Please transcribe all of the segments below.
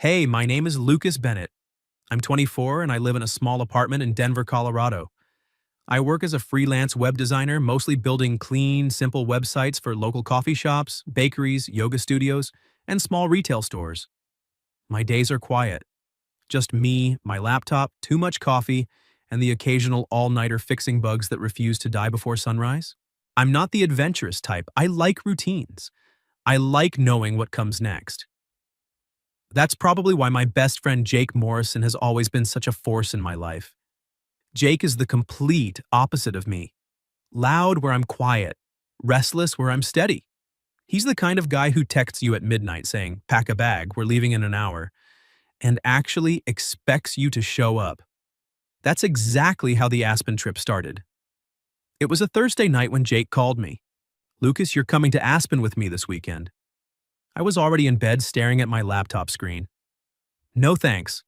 Hey, my name is Lucas Bennett. I'm 24 and I live in a small apartment in Denver, Colorado. I work as a freelance web designer, mostly building clean, simple websites for local coffee shops, bakeries, yoga studios, and small retail stores. My days are quiet. Just me, my laptop, too much coffee, and the occasional all-nighter fixing bugs that refuse to die before sunrise. I'm not the adventurous type. I like routines. I like knowing what comes next. That's probably why my best friend Jake Morrison has always been such a force in my life. Jake is the complete opposite of me. Loud where I'm quiet, restless where I'm steady. He's the kind of guy who texts you at midnight saying, "Pack a bag, we're leaving in an hour," and actually expects you to show up. That's exactly how the Aspen trip started. It was a Thursday night when Jake called me. "Lucas, you're coming to Aspen with me this weekend." I was already in bed staring at my laptop screen. "No thanks."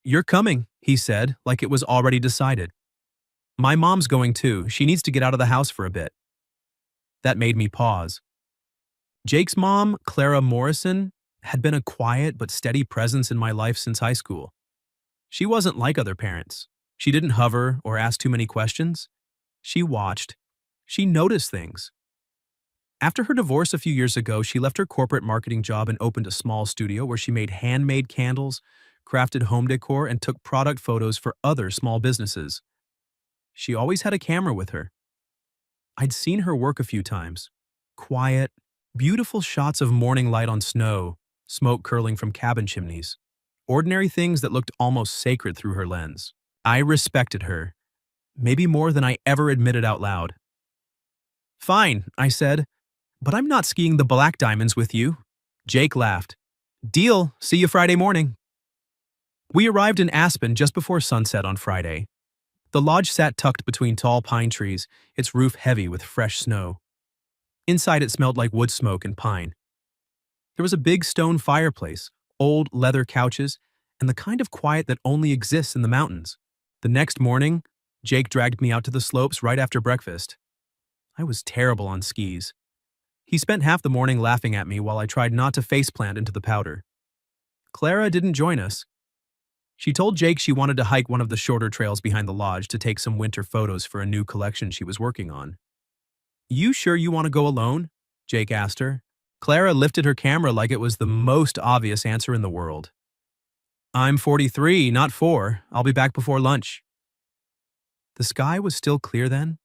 "You're coming," he said, like it was already decided. "My mom's going too. She needs to get out of the house for a bit." That made me pause. Jake's mom, Clara Morrison, had been a quiet but steady presence in my life since high school. She wasn't like other parents. She didn't hover or ask too many questions. She watched. She noticed things. After her divorce a few years ago, she left her corporate marketing job and opened a small studio where she made handmade candles, crafted home decor, and took product photos for other small businesses. She always had a camera with her. I'd seen her work a few times. Quiet, beautiful shots of morning light on snow, smoke curling from cabin chimneys. Ordinary things that looked almost sacred through her lens. I respected her, maybe more than I ever admitted out loud. "Fine," I said, "but I'm not skiing the Black Diamonds with you." Jake laughed. "Deal, see you Friday morning." We arrived in Aspen just before sunset on Friday. The lodge sat tucked between tall pine trees, its roof heavy with fresh snow. Inside it smelled like wood smoke and pine. There was a big stone fireplace, old leather couches, and the kind of quiet that only exists in the mountains. The next morning, Jake dragged me out to the slopes right after breakfast. I was terrible on skis. He spent half the morning laughing at me while I tried not to faceplant into the powder. Clara didn't join us. She told Jake she wanted to hike one of the shorter trails behind the lodge to take some winter photos for a new collection she was working on. "You sure you want to go alone?" Jake asked her. Clara lifted her camera like it was the most obvious answer in the world. "I'm 43, not 4. I'll be back before lunch." The sky was still clear then.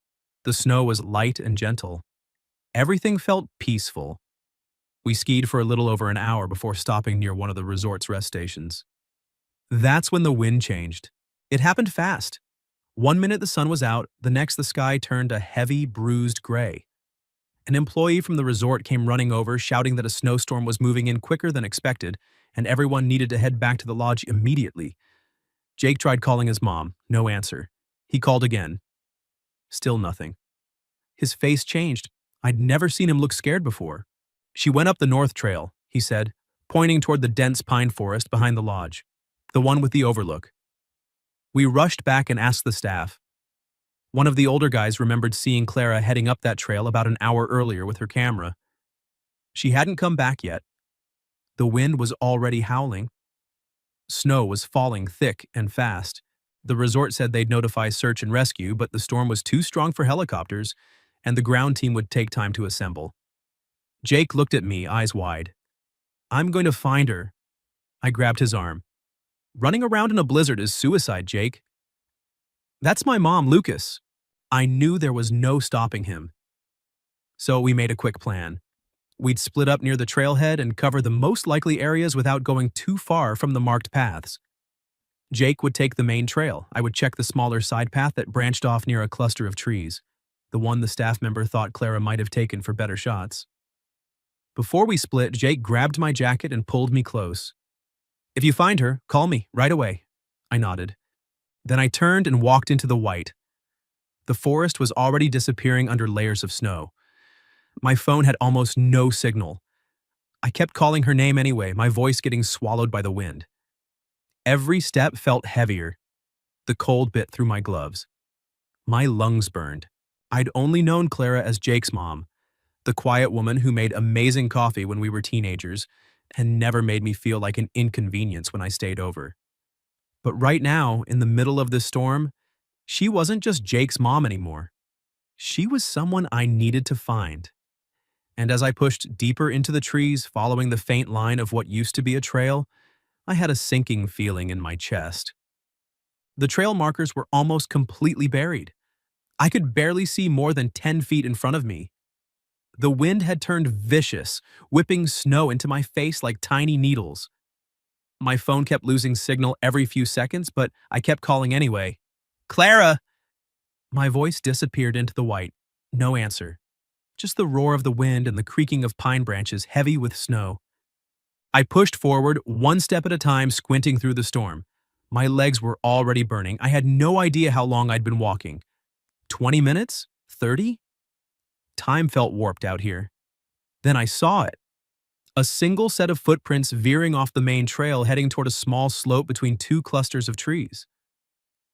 The snow was light and gentle. Everything felt peaceful. We skied for a little over an hour before stopping near one of the resort's rest stations. That's when the wind changed. It happened fast. One minute the sun was out, the next the sky turned a heavy, bruised gray. An employee from the resort came running over, shouting that a snowstorm was moving in quicker than expected, and everyone needed to head back to the lodge immediately. Jake tried calling his mom. No answer. He called again. Still nothing. His face changed. I'd never seen him look scared before. "She went up the north trail," he said, pointing toward the dense pine forest behind the lodge, the one with the overlook. We rushed back and asked the staff. One of the older guys remembered seeing Clara heading up that trail about an hour earlier with her camera. She hadn't come back yet. The wind was already howling. Snow was falling thick and fast. The resort said they'd notify search and rescue, but the storm was too strong for helicopters, and the ground team would take time to assemble. Jake looked at me, eyes wide. "I'm going to find her." I grabbed his arm. "Running around in a blizzard is suicide, Jake." "That's my mom, Lucas." I knew there was no stopping him. So we made a quick plan. We'd split up near the trailhead and cover the most likely areas without going too far from the marked paths. Jake would take the main trail. I would check the smaller side path that branched off near a cluster of trees, the one the staff member thought Clara might have taken for better shots. Before we split, Jake grabbed my jacket and pulled me close. "If you find her, call me right away." I nodded. Then I turned and walked into the white. The forest was already disappearing under layers of snow. My phone had almost no signal. I kept calling her name anyway, my voice getting swallowed by the wind. Every step felt heavier. The cold bit through my gloves. My lungs burned. I'd only known Clara as Jake's mom, the quiet woman who made amazing coffee when we were teenagers, and never made me feel like an inconvenience when I stayed over. But right now, in the middle of this storm, she wasn't just Jake's mom anymore. She was someone I needed to find. And as I pushed deeper into the trees, following the faint line of what used to be a trail, I had a sinking feeling in my chest. The trail markers were almost completely buried. I could barely see more than 10 feet in front of me. The wind had turned vicious, whipping snow into my face like tiny needles. My phone kept losing signal every few seconds, but I kept calling anyway. Clara! My voice disappeared into the white. No answer. Just the roar of the wind and the creaking of pine branches heavy with snow. I pushed forward, one step at a time, squinting through the storm. My legs were already burning. I had no idea how long I'd been walking. 20 minutes? 30? Time felt warped out here. Then I saw it. A single set of footprints veering off the main trail heading toward a small slope between two clusters of trees.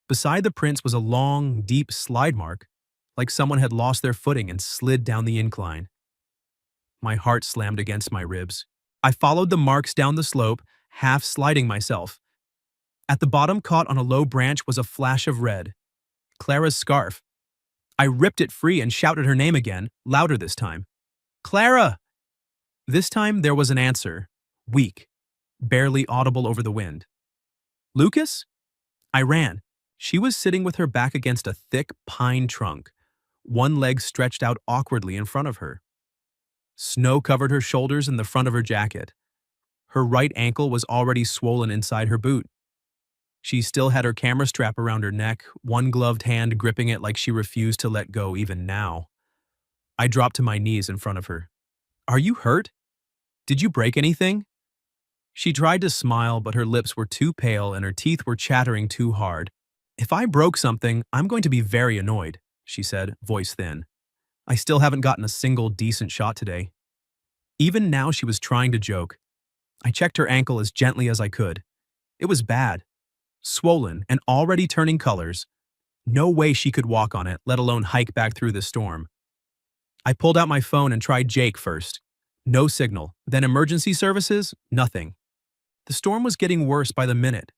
Beside the prints was a long, deep slide mark, like someone had lost their footing and slid down the incline. My heart slammed against my ribs. I followed the marks down the slope, half sliding myself. At the bottom, caught on a low branch, was a flash of red. Clara's scarf. I ripped it free and shouted her name again, louder this time. Clara! This time there was an answer, weak, barely audible over the wind. Lucas? I ran. She was sitting with her back against a thick pine trunk, one leg stretched out awkwardly in front of her. Snow covered her shoulders and the front of her jacket. Her right ankle was already swollen inside her boot. She still had her camera strap around her neck, one gloved hand gripping it like she refused to let go even now. I dropped to my knees in front of her. Are you hurt? Did you break anything? She tried to smile, but her lips were too pale and her teeth were chattering too hard. If I broke something, I'm going to be very annoyed, she said, voice thin. I still haven't gotten a single decent shot today. Even now she was trying to joke. I checked her ankle as gently as I could. It was bad. Swollen and already turning colors. No way she could walk on it, let alone hike back through the storm. I pulled out my phone and tried Jake first. No signal. Then emergency services? Nothing. The storm was getting worse by the minute.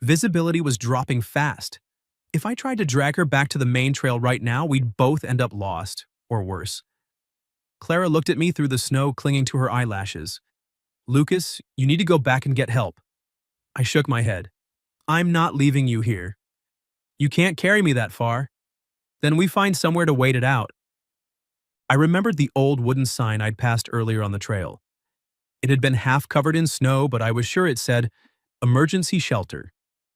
Visibility was dropping fast. If I tried to drag her back to the main trail right now, we'd both end up lost, or worse. Clara looked at me through the snow, clinging to her eyelashes. Lucas, you need to go back and get help. I shook my head. I'm not leaving you here. You can't carry me that far. Then we find somewhere to wait it out. I remembered the old wooden sign I'd passed earlier on the trail. It had been half covered in snow, but I was sure it said, Emergency Shelter,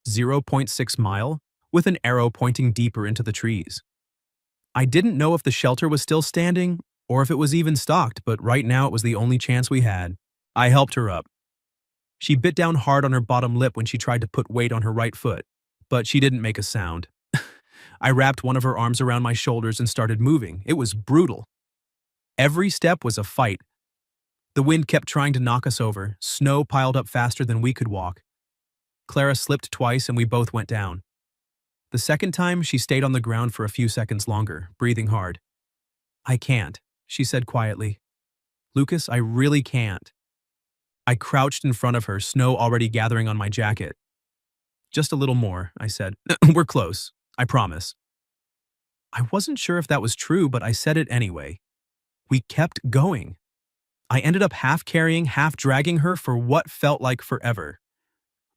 0.6 mile, with an arrow pointing deeper into the trees. I didn't know if the shelter was still standing, or if it was even stocked, but right now it was the only chance we had. I helped her up. She bit down hard on her bottom lip when she tried to put weight on her right foot, but she didn't make a sound. I wrapped one of her arms around my shoulders and started moving. It was brutal. Every step was a fight. The wind kept trying to knock us over. Snow piled up faster than we could walk. Clara slipped twice and we both went down. The second time, she stayed on the ground for a few seconds longer, breathing hard. I can't, she said quietly. Lucas, I really can't. I crouched in front of her, snow already gathering on my jacket. Just a little more, I said. We're close, I promise. I wasn't sure if that was true, but I said it anyway. We kept going. I ended up half carrying, half dragging her for what felt like forever.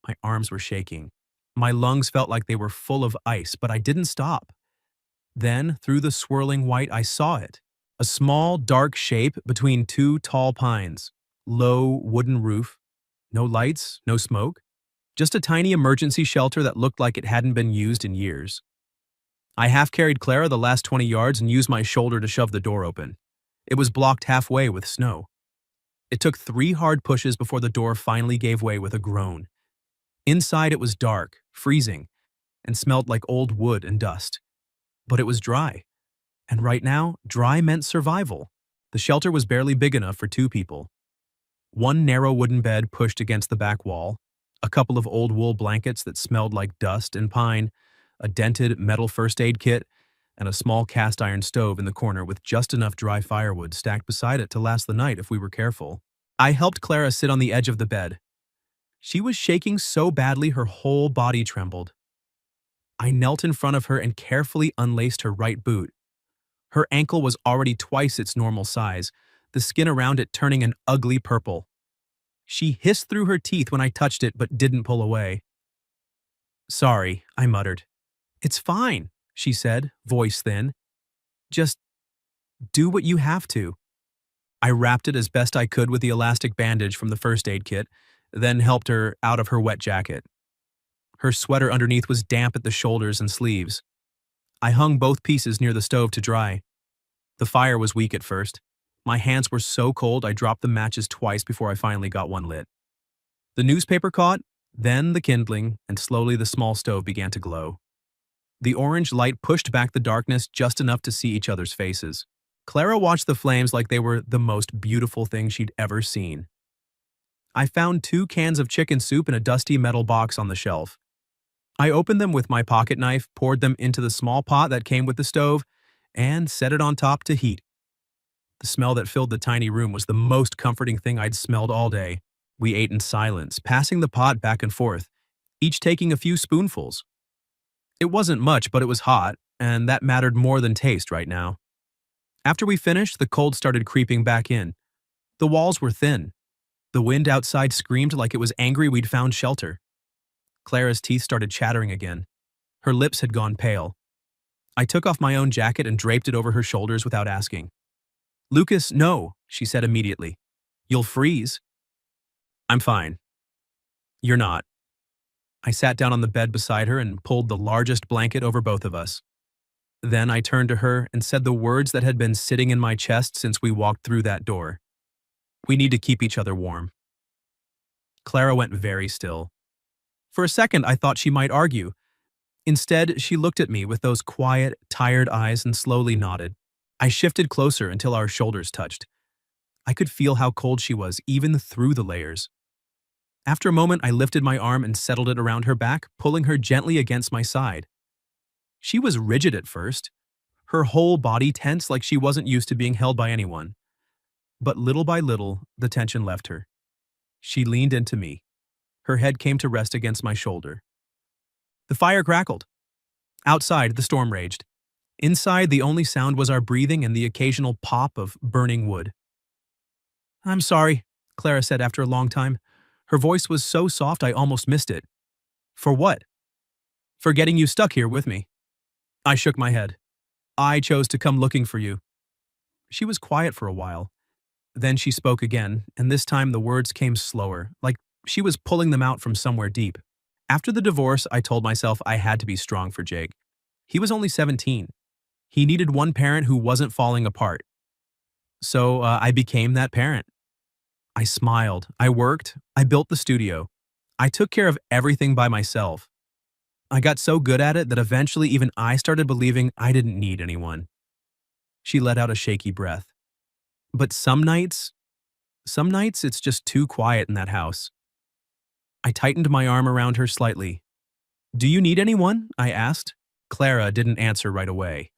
My arms were shaking. My lungs felt like they were full of ice, but I didn't stop. Then, through the swirling white, I saw it. A small, dark shape between two tall pines. Low, wooden roof. No lights, no smoke. Just a tiny emergency shelter that looked like it hadn't been used in years. I half-carried Clara the last 20 yards and used my shoulder to shove the door open. It was blocked halfway with snow. It took 3 hard pushes before the door finally gave way with a groan. Inside it was dark, freezing, and smelled like old wood and dust. But it was dry. And right now, dry meant survival. The shelter was barely big enough for 2 people. One narrow wooden bed pushed against the back wall, a couple of old wool blankets that smelled like dust and pine, a dented metal first aid kit, and a small cast iron stove in the corner with just enough dry firewood stacked beside it to last the night if we were careful. I helped Clara sit on the edge of the bed. She was shaking so badly her whole body trembled. I knelt in front of her and carefully unlaced her right boot. Her ankle was already twice its normal size, the skin around it turning an ugly purple. She hissed through her teeth when I touched it but didn't pull away. "Sorry," I muttered. "It's fine," she said, voice thin. "Just do what you have to." I wrapped it as best I could with the elastic bandage from the first aid kit, then helped her out of her wet jacket. Her sweater underneath was damp at the shoulders and sleeves. I hung both pieces near the stove to dry. The fire was weak at first. My hands were so cold I dropped the matches twice before I finally got one lit. The newspaper caught, then the kindling, and slowly the small stove began to glow. The orange light pushed back the darkness just enough to see each other's faces. Clara watched the flames like they were the most beautiful thing she'd ever seen. I found 2 cans of chicken soup in a dusty metal box on the shelf. I opened them with my pocket knife, poured them into the small pot that came with the stove, and set it on top to heat. The smell that filled the tiny room was the most comforting thing I'd smelled all day. We ate in silence, passing the pot back and forth, each taking a few spoonfuls. It wasn't much, but it was hot, and that mattered more than taste right now. After we finished, the cold started creeping back in. The walls were thin. The wind outside screamed like it was angry we'd found shelter. Clara's teeth started chattering again. Her lips had gone pale. I took off my own jacket and draped it over her shoulders without asking. "Lucas, no," she said immediately. "You'll freeze." "I'm fine." "You're not." I sat down on the bed beside her and pulled the largest blanket over both of us. Then I turned to her and said the words that had been sitting in my chest since we walked through that door. "We need to keep each other warm." Clara went very still. For a second, I thought she might argue. Instead, she looked at me with those quiet, tired eyes and slowly nodded. I shifted closer until our shoulders touched. I could feel how cold she was, even through the layers. After a moment, I lifted my arm and settled it around her back, pulling her gently against my side. She was rigid at first, her whole body tense like she wasn't used to being held by anyone. But little by little, the tension left her. She leaned into me. Her head came to rest against my shoulder. The fire crackled. Outside, the storm raged. Inside, the only sound was our breathing and the occasional pop of burning wood. "I'm sorry," Clara said after a long time. Her voice was so soft I almost missed it. "For what?" "For getting you stuck here with me." I shook my head. "I chose to come looking for you." She was quiet for a while. Then she spoke again, and this time the words came slower, like she was pulling them out from somewhere deep. "After the divorce, I told myself I had to be strong for Jake. He was only 17. He needed one parent who wasn't falling apart. So I became that parent. I smiled. I worked. I built the studio. I took care of everything by myself. I got so good at it that eventually even I started believing I didn't need anyone." She let out a shaky breath. "But some nights it's just too quiet in that house." I tightened my arm around her slightly. "Do you need anyone?" I asked. Clara didn't answer right away.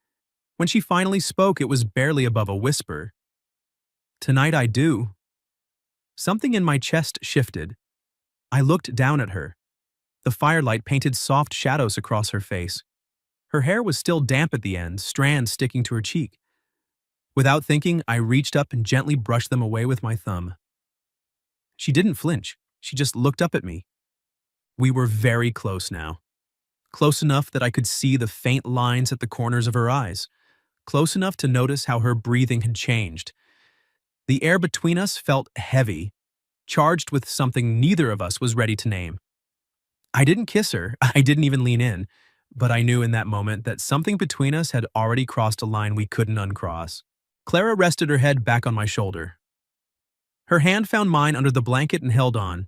When she finally spoke, it was barely above a whisper. "Tonight I do." Something in my chest shifted. I looked down at her. The firelight painted soft shadows across her face. Her hair was still damp at the end, strands sticking to her cheek. Without thinking, I reached up and gently brushed them away with my thumb. She didn't flinch. She just looked up at me. We were very close now. Close enough that I could see the faint lines at the corners of her eyes. Close enough to notice how her breathing had changed. The air between us felt heavy, charged with something neither of us was ready to name. I didn't kiss her, I didn't even lean in, but I knew in that moment that something between us had already crossed a line we couldn't uncross. Clara rested her head back on my shoulder. Her hand found mine under the blanket and held on.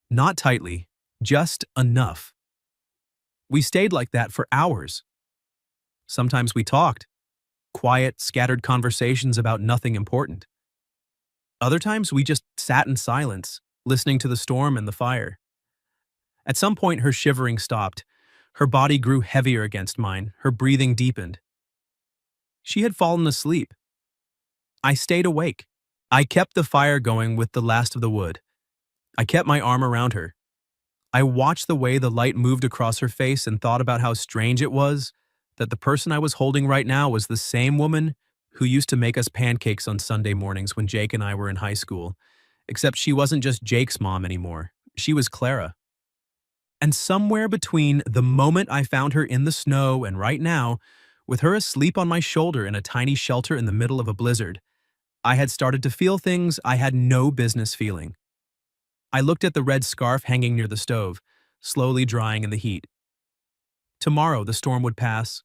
Not tightly, just enough. We stayed like that for hours. Sometimes we talked. Quiet, scattered conversations about nothing important. Other times we just sat in silence, listening to the storm and the fire. At some point her shivering stopped. Her body grew heavier against mine, her breathing deepened. She had fallen asleep. I stayed awake. I kept the fire going with the last of the wood. I kept my arm around her. I watched the way the light moved across her face and thought about how strange it was that the person I was holding right now was the same woman who used to make us pancakes on Sunday mornings when Jake and I were in high school. Except she wasn't just Jake's mom anymore. She was Clara. And somewhere between the moment I found her in the snow and right now, with her asleep on my shoulder in a tiny shelter in the middle of a blizzard, I had started to feel things I had no business feeling. I looked at the red scarf hanging near the stove, slowly drying in the heat. Tomorrow the storm would pass.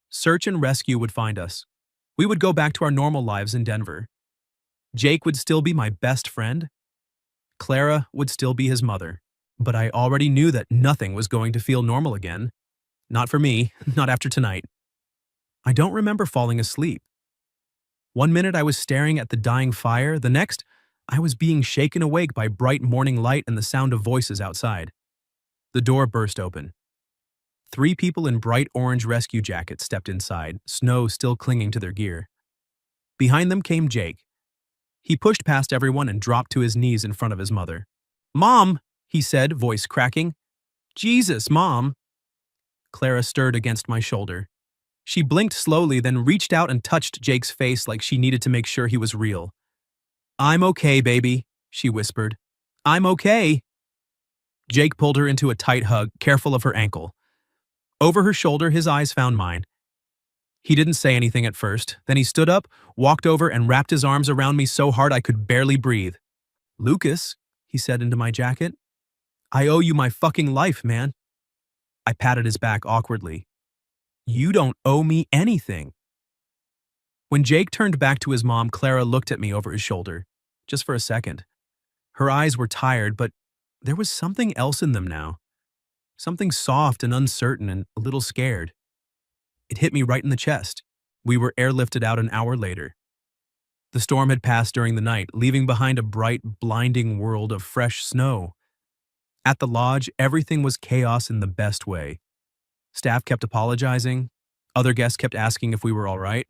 Search and rescue would find us. We would go back to our normal lives in Denver. Jake would still be my best friend. Clara would still be his mother. But I already knew that nothing was going to feel normal again. Not for me, not after tonight. I don't remember falling asleep. One minute I was staring at the dying fire, the next, I was being shaken awake by bright morning light and the sound of voices outside. The door burst open. 3 people in bright orange rescue jackets stepped inside, snow still clinging to their gear. Behind them came Jake. He pushed past everyone and dropped to his knees in front of his mother. "Mom!" he said, voice cracking. "Jesus, Mom!" Clara stirred against my shoulder. She blinked slowly, then reached out and touched Jake's face like she needed to make sure he was real. "I'm okay, baby," she whispered. "I'm okay." Jake pulled her into a tight hug, careful of her ankle. Over her shoulder, his eyes found mine. He didn't say anything at first, then he stood up, walked over, and wrapped his arms around me so hard I could barely breathe. "Lucas," he said into my jacket, "I owe you my fucking life, man." I patted his back awkwardly. "You don't owe me anything." When Jake turned back to his mom, Clara looked at me over his shoulder, just for a second. Her eyes were tired, but there was something else in them now. Something soft and uncertain and a little scared. It hit me right in the chest. We were airlifted out an hour later. The storm had passed during the night, leaving behind a bright, blinding world of fresh snow. At the lodge, everything was chaos in the best way. Staff kept apologizing. Other guests kept asking if we were all right.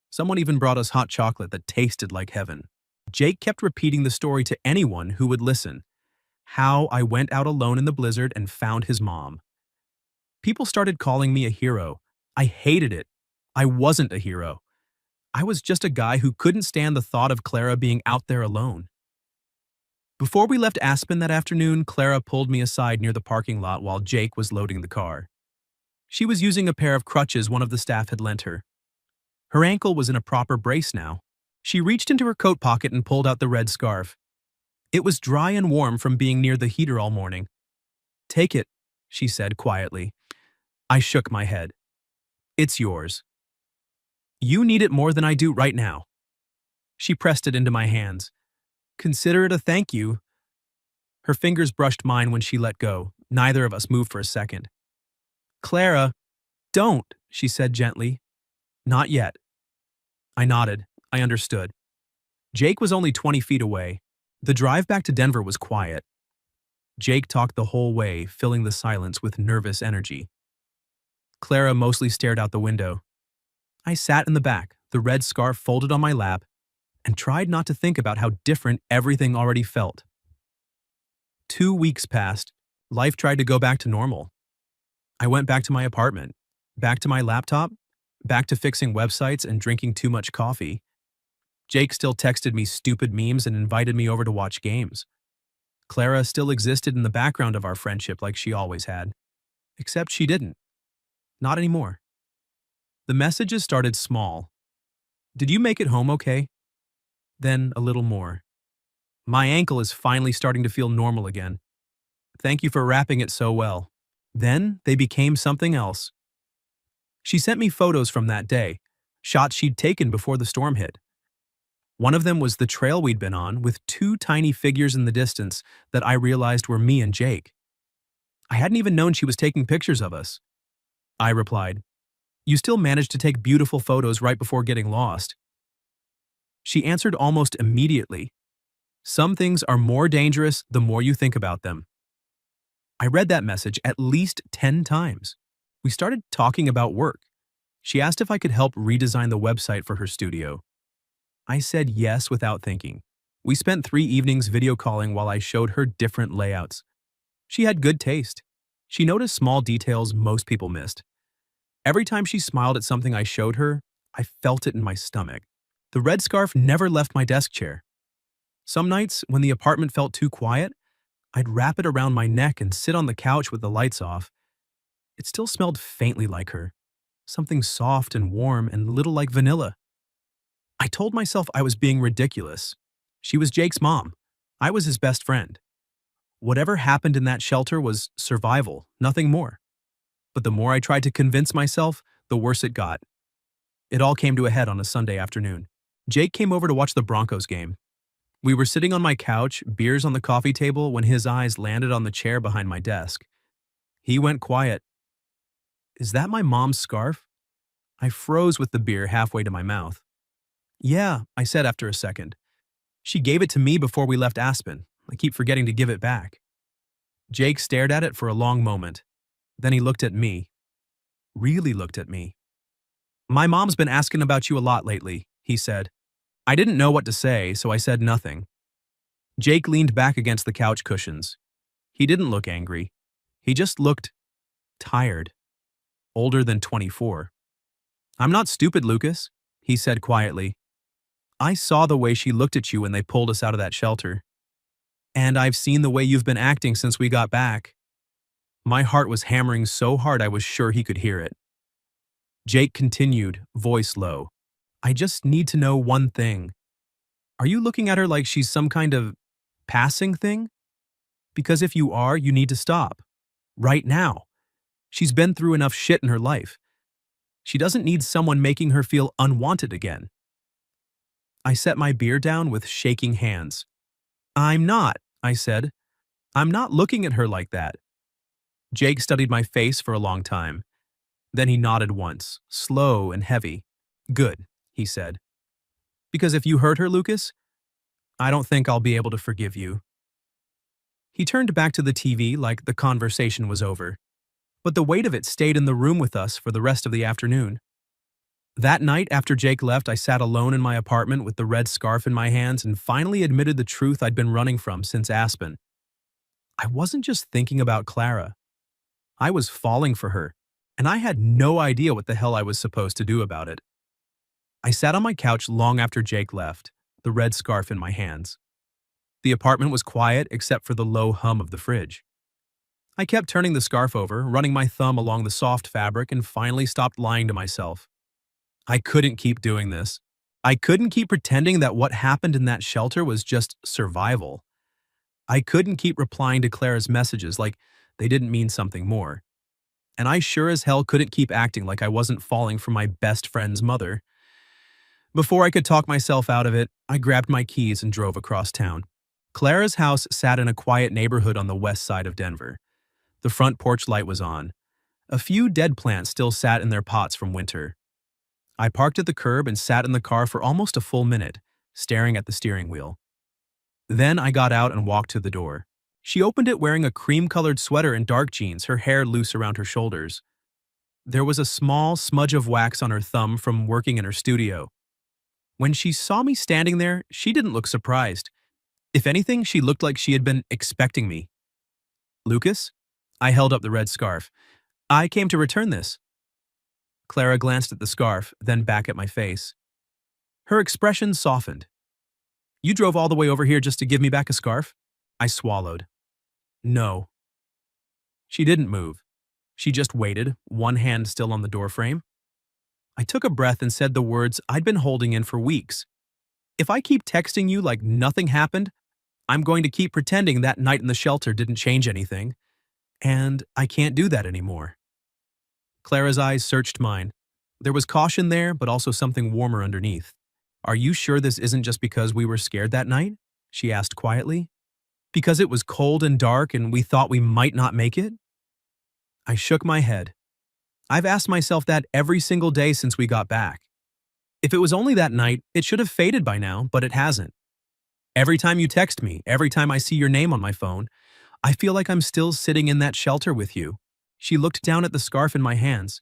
Someone even brought us hot chocolate that tasted like heaven. Jake kept repeating the story to anyone who would listen. How I went out alone in the blizzard and found his mom. People started calling me a hero. I hated it. I wasn't a hero. I was just a guy who couldn't stand the thought of Clara being out there alone. Before we left Aspen that afternoon, Clara pulled me aside near the parking lot while Jake was loading the car. She was using a pair of crutches one of the staff had lent her. Her ankle was in a proper brace now. She reached into her coat pocket and pulled out the red scarf. It was dry and warm from being near the heater all morning. "Take it," she said quietly. I shook my head. "It's yours. You need it more than I do right now." She pressed it into my hands. "Consider it a thank you." Her fingers brushed mine when she let go. Neither of us moved for a second. "Clara, don't," she said gently. "Not yet." I nodded. I understood. Jake was only 20 feet away. The drive back to Denver was quiet. Jake talked the whole way, filling the silence with nervous energy. Clara mostly stared out the window. I sat in the back, the red scarf folded on my lap, and tried not to think about how different everything already felt. 2 weeks passed. Life tried to go back to normal. I went back to my apartment, back to my laptop, back to fixing websites and drinking too much coffee. Jake still texted me stupid memes and invited me over to watch games. Clara still existed in the background of our friendship like she always had. Except she didn't. Not anymore. The messages started small. "Did you make it home okay?" Then a little more. "My ankle is finally starting to feel normal again. Thank you for wrapping it so well." Then they became something else. She sent me photos from that day, shots she'd taken before the storm hit. One of them was the trail we'd been on with 2 tiny figures in the distance that I realized were me and Jake. I hadn't even known she was taking pictures of us. I replied, "You still managed to take beautiful photos right before getting lost." She answered almost immediately, "Some things are more dangerous the more you think about them." I read that message at least 10 times. We started talking about work. She asked if I could help redesign the website for her studio. I said yes without thinking. We spent 3 evenings video calling while I showed her different layouts. She had good taste. She noticed small details most people missed. Every time she smiled at something I showed her, I felt it in my stomach. The red scarf never left my desk chair. Some nights, when the apartment felt too quiet, I'd wrap it around my neck and sit on the couch with the lights off. It still smelled faintly like her, something soft and warm and a little like vanilla. I told myself I was being ridiculous. She was Jake's mom. I was his best friend. Whatever happened in that shelter was survival, nothing more. But the more I tried to convince myself, the worse it got. It all came to a head on a Sunday afternoon. Jake came over to watch the Broncos game. We were sitting on my couch, beers on the coffee table, when his eyes landed on the chair behind my desk. He went quiet. "Is that my mom's scarf?" I froze with the beer halfway to my mouth. "Yeah," I said after a second. "She gave it to me before we left Aspen. I keep forgetting to give it back." Jake stared at it for a long moment. Then he looked at me. Really looked at me. "My mom's been asking about you a lot lately," he said. I didn't know what to say, so I said nothing. Jake leaned back against the couch cushions. He didn't look angry. He just looked tired. Older than 24. "I'm not stupid, Lucas," he said quietly. "I saw the way she looked at you when they pulled us out of that shelter. And I've seen the way you've been acting since we got back." My heart was hammering so hard I was sure he could hear it. Jake continued, voice low. "I just need to know one thing. Are you looking at her like she's some kind of passing thing? Because if you are, you need to stop. Right now. She's been through enough shit in her life. She doesn't need someone making her feel unwanted again." I set my beer down with shaking hands. "I'm not," I said. "I'm not looking at her like that." Jake studied my face for a long time. Then he nodded once, slow and heavy. "Good," he said. "Because if you hurt her, Lucas, I don't think I'll be able to forgive you." He turned back to the TV like the conversation was over. But the weight of it stayed in the room with us for the rest of the afternoon. That night after Jake left, I sat alone in my apartment with the red scarf in my hands and finally admitted the truth I'd been running from since Aspen. I wasn't just thinking about Clara. I was falling for her, and I had no idea what the hell I was supposed to do about it. I sat on my couch long after Jake left, the red scarf in my hands. The apartment was quiet except for the low hum of the fridge. I kept turning the scarf over, running my thumb along the soft fabric, and finally stopped lying to myself. I couldn't keep doing this. I couldn't keep pretending that what happened in that shelter was just survival. I couldn't keep replying to Clara's messages like they didn't mean something more. And I sure as hell couldn't keep acting like I wasn't falling for my best friend's mother. Before I could talk myself out of it, I grabbed my keys and drove across town. Clara's house sat in a quiet neighborhood on the west side of Denver. The front porch light was on. A few dead plants still sat in their pots from winter. I parked at the curb and sat in the car for almost a full minute, staring at the steering wheel. Then I got out and walked to the door. She opened it wearing a cream-colored sweater and dark jeans, her hair loose around her shoulders. There was a small smudge of wax on her thumb from working in her studio. When she saw me standing there, she didn't look surprised. If anything, she looked like she had been expecting me. "Lucas?" I held up the red scarf. "I came to return this." Clara glanced at the scarf, then back at my face. Her expression softened. "You drove all the way over here just to give me back a scarf?" I swallowed. "No." She didn't move. She just waited, one hand still on the doorframe. I took a breath and said the words I'd been holding in for weeks. "If I keep texting you like nothing happened, I'm going to keep pretending that night in the shelter didn't change anything. And I can't do that anymore." Clara's eyes searched mine. There was caution there, but also something warmer underneath. "Are you sure this isn't just because we were scared that night?" she asked quietly. "Because it was cold and dark and we thought we might not make it?" I shook my head. I've asked myself that every single day since we got back. If it was only that night, it should have faded by now, but it hasn't. Every time you text me, every time I see your name on my phone, I feel like I'm still sitting in that shelter with you. She looked down at the scarf in my hands.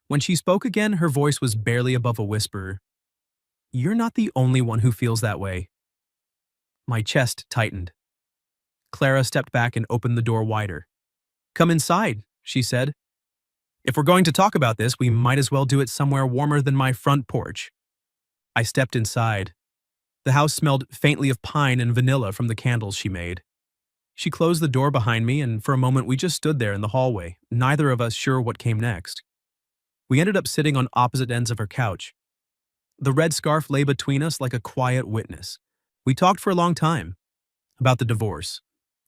When she spoke again, her voice was barely above a whisper. You're not the only one who feels that way. My chest tightened. Clara stepped back and opened the door wider. Come inside, she said. If we're going to talk about this, we might as well do it somewhere warmer than my front porch. I stepped inside. The house smelled faintly of pine and vanilla from the candles she made. She closed the door behind me, and for a moment we just stood there in the hallway, neither of us sure what came next. We ended up sitting on opposite ends of her couch. The red scarf lay between us like a quiet witness. We talked for a long time. About the divorce.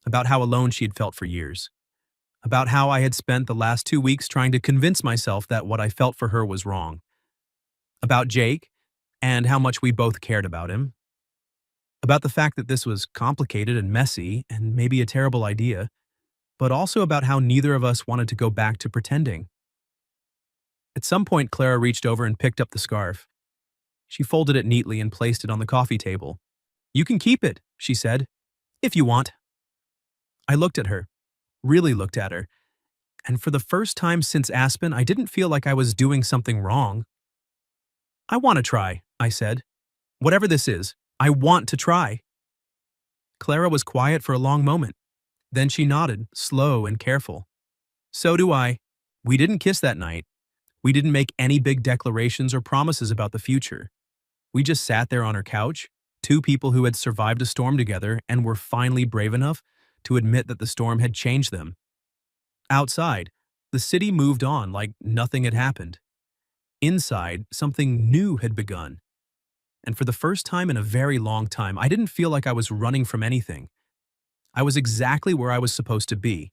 About how alone she had felt for years. About how I had spent the last 2 weeks trying to convince myself that what I felt for her was wrong. About Jake, and how much we both cared about him. About the fact that this was complicated and messy, and maybe a terrible idea, but also about how neither of us wanted to go back to pretending. At some point, Clara reached over and picked up the scarf. She folded it neatly and placed it on the coffee table. You can keep it, she said, if you want. I looked at her, really looked at her, and for the first time since Aspen, I didn't feel like I was doing something wrong. I want to try, I said. Whatever this is, I want to try. Clara was quiet for a long moment. Then she nodded, slow and careful. So do I. We didn't kiss that night. We didn't make any big declarations or promises about the future. We just sat there on her couch, two people who had survived a storm together and were finally brave enough to admit that the storm had changed them. Outside, the city moved on like nothing had happened. Inside, something new had begun. And for the first time in a very long time, I didn't feel like I was running from anything. I was exactly where I was supposed to be,